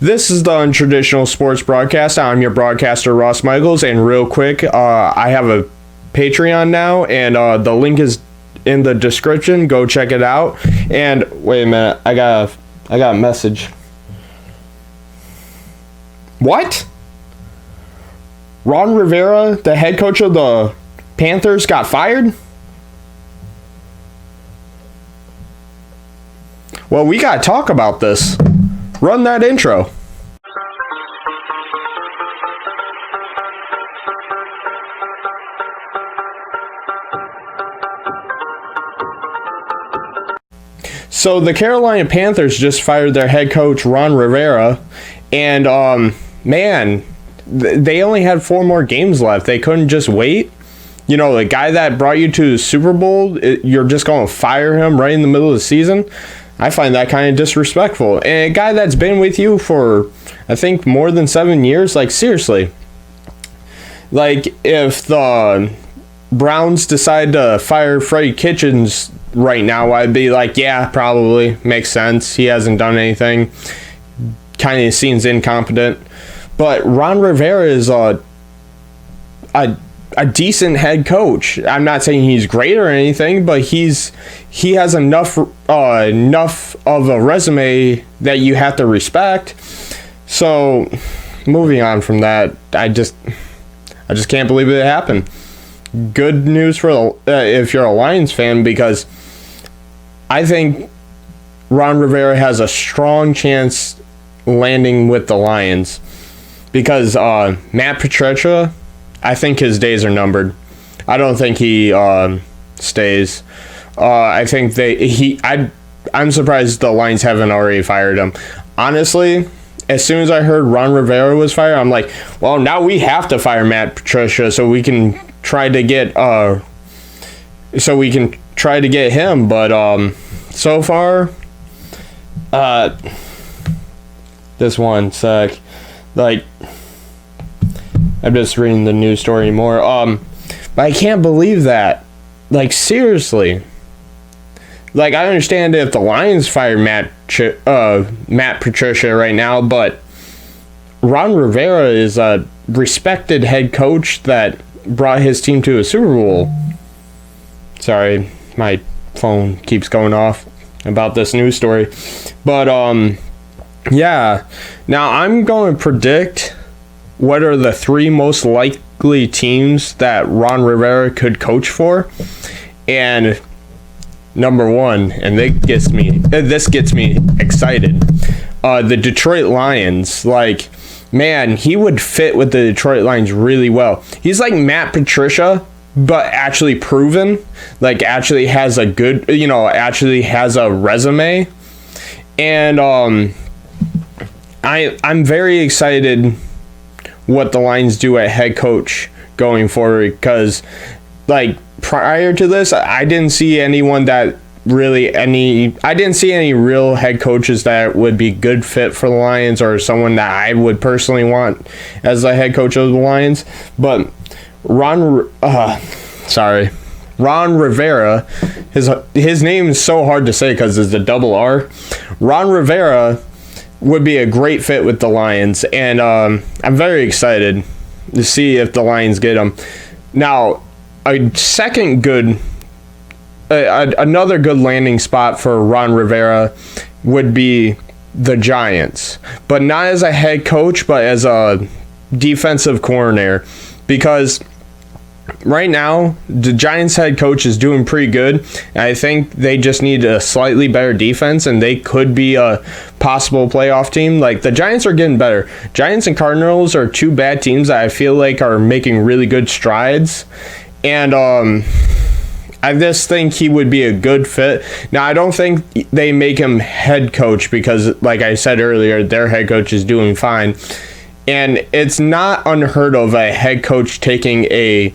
This is the Untraditional Sports Broadcast. I'm your broadcaster, Ross Michaels, and real quick, I have a Patreon now, and the link is in the description. Go check it out. And wait a minute, I got a message. What? Ron Rivera, the head coach of the Panthers, got fired? Well, we gotta talk about this. Run that intro. So the Carolina Panthers just fired their head coach, Ron Rivera, and man, they only had 4 more games left. They couldn't just wait. You know, the guy that brought you to the Super Bowl, you're just going to fire him right in the middle of the season? I find that kind of disrespectful. And a guy that's been with you for, I think, more than 7 years, like, seriously. Like, if the Browns decide to fire Freddie Kitchens right now, I'd be like, yeah, probably. Makes sense. He hasn't done anything. Kind of seems incompetent. But Ron Rivera is a decent head coach. I'm not saying he's great or anything, but he has enough of a resume that you have to respect. So, moving on from that, I just can't believe it happened. Good news for if you're a Lions fan, because I think Ron Rivera has a strong chance landing with the Lions, because Matt Patricia, I think his days are numbered. I don't think he stays. I think I'm surprised the Lions haven't already fired him. Honestly, as soon as I heard Ron Rivera was fired, I'm like, well, now we have to fire Matt Patricia so we can try to get him. But so far, this one sec, like, I'm just reading the news story more. But I can't believe that. Like, seriously. Like, I understand if the Lions fired Matt Patricia right now, but Ron Rivera is a respected head coach that brought his team to a Super Bowl. Sorry, my phone keeps going off about this news story. But, yeah. Now, I'm going to predict what are the 3 most likely teams that Ron Rivera could coach for. And number 1, and this gets me excited, the Detroit Lions. Like, man, he would fit with the Detroit Lions really well. He's like Matt Patricia, but actually proven, like, actually has a good, actually has a resume. And I'm very excited what the Lions do at head coach going forward, because, like, prior to this, I didn't see any real head coaches that would be good fit for the Lions, or someone that I would personally want as the head coach of the Lions. But Ron Rivera, his name is so hard to say because it's a double R. Ron Rivera would be a great fit with the Lions, and I'm very excited to see if the Lions get him. Now, another good landing spot for Ron Rivera would be the Giants, but not as a head coach, but as a defensive coordinator, because right now the Giants head coach is doing pretty good. I think they just need a slightly better defense, and they could be a possible playoff team. Like, the Giants are getting better. Giants and Cardinals are 2 bad teams that I feel like are making really good strides, and I just think he would be a good fit. Now, I don't think they make him head coach because, like I said earlier, their head coach is doing fine, and it's not unheard of a head coach taking a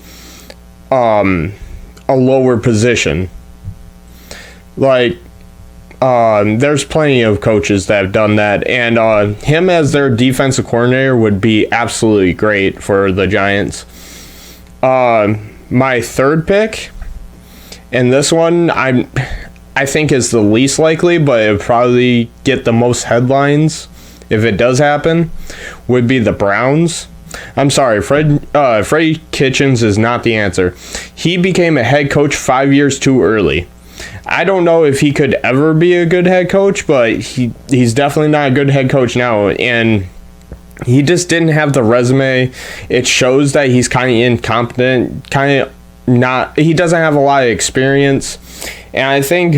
lower position. Like, there's plenty of coaches that have done that, and him as their defensive coordinator would be absolutely great for the Giants. My third pick, and this one I think is the least likely, but it would probably get the most headlines, if it does happen, would be the Browns. I'm sorry, Freddie Kitchens is not the answer. He became a head coach 5 years too early. I don't know if he could ever be a good head coach, but he's definitely not a good head coach now, and he just didn't have the resume. It shows that he's kind of incompetent, he doesn't have a lot of experience, and I think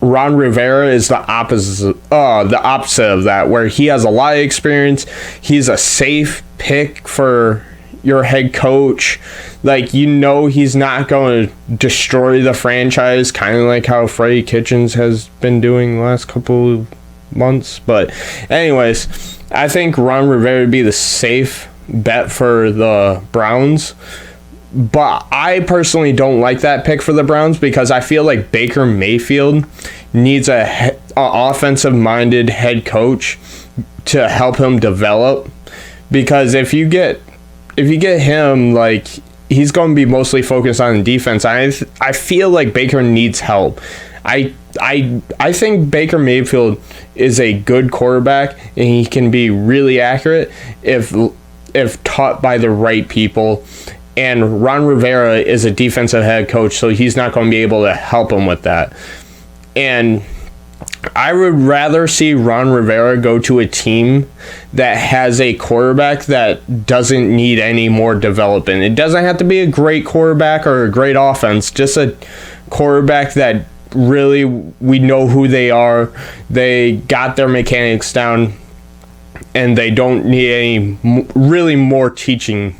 Ron Rivera is the opposite of that, where he has a lot of experience. He's a safe pick for your head coach. Like, he's not going to destroy the franchise, kind of like how Freddie Kitchens has been doing the last couple of months. But anyways, I think Ron Rivera would be the safe bet for the Browns. But I personally don't like that pick for the Browns because I feel like Baker Mayfield needs a offensive-minded head coach to help him develop. Because if you get him, like, he's going to be mostly focused on defense. I feel like Baker needs help. I think Baker Mayfield is a good quarterback, and he can be really accurate if taught by the right people. And Ron Rivera is a defensive head coach, so he's not going to be able to help him with that. And I would rather see Ron Rivera go to a team that has a quarterback that doesn't need any more development. It doesn't have to be a great quarterback or a great offense, just a quarterback that really we know who they are. They got their mechanics down, and they don't need any really more teaching.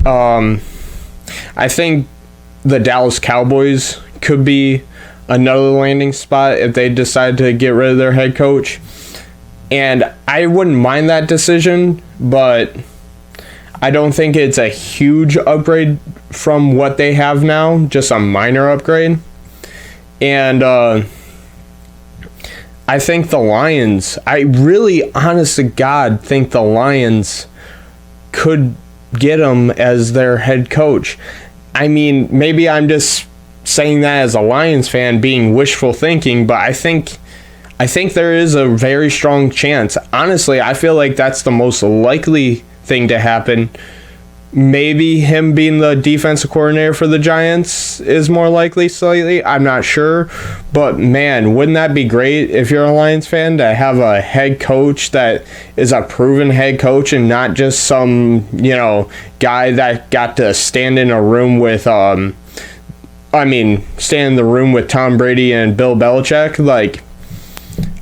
I think the Dallas Cowboys could be another landing spot if they decide to get rid of their head coach. And I wouldn't mind that decision, but I don't think it's a huge upgrade from what they have now, just a minor upgrade. And I think the Lions, I really, honest to God, think the Lions could get him as their head coach. I mean, maybe I'm just saying that as a Lions fan, being wishful thinking, but I think there is a very strong chance. Honestly, I feel like that's the most likely thing to happen. Maybe him being the defensive coordinator for the Giants is more likely slightly. I'm not sure. But, man, wouldn't that be great if you're a Lions fan to have a head coach that is a proven head coach and not just some, guy that got to stand in a room with, stand in the room with Tom Brady and Bill Belichick. Like,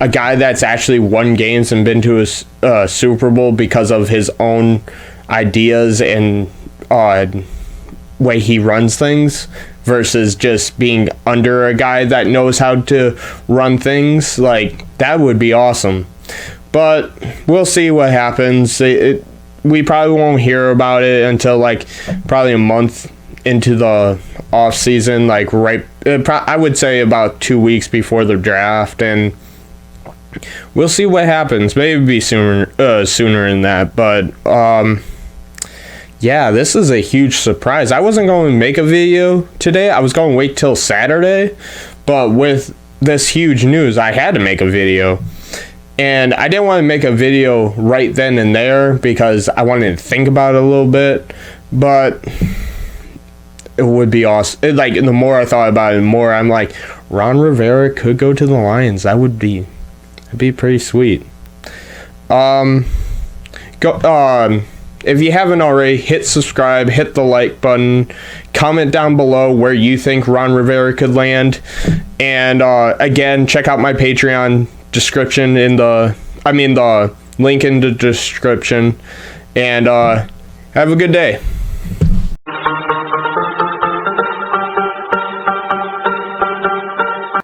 a guy that's actually won games and been to a Super Bowl because of his own ideas and way he runs things versus just being under a guy that knows how to run things. Like, that would be awesome. But we'll see what happens. We probably won't hear about it until probably a month into the off season, I would say about 2 weeks before the draft, and we'll see what happens. Maybe sooner than that, but yeah, this is a huge surprise. I wasn't going to make a video today. I was going to wait till Saturday, but with this huge news, I had to make a video. And I didn't want to make a video right then and there because I wanted to think about it a little bit, but it would be awesome. The more I thought about it, the more I'm like, Ron Rivera could go to the Lions. That'd be pretty sweet. If you haven't already, hit subscribe, hit the like button, comment down below where you think Ron Rivera could land, and again, check out my Patreon description the link in the description, and have a good day.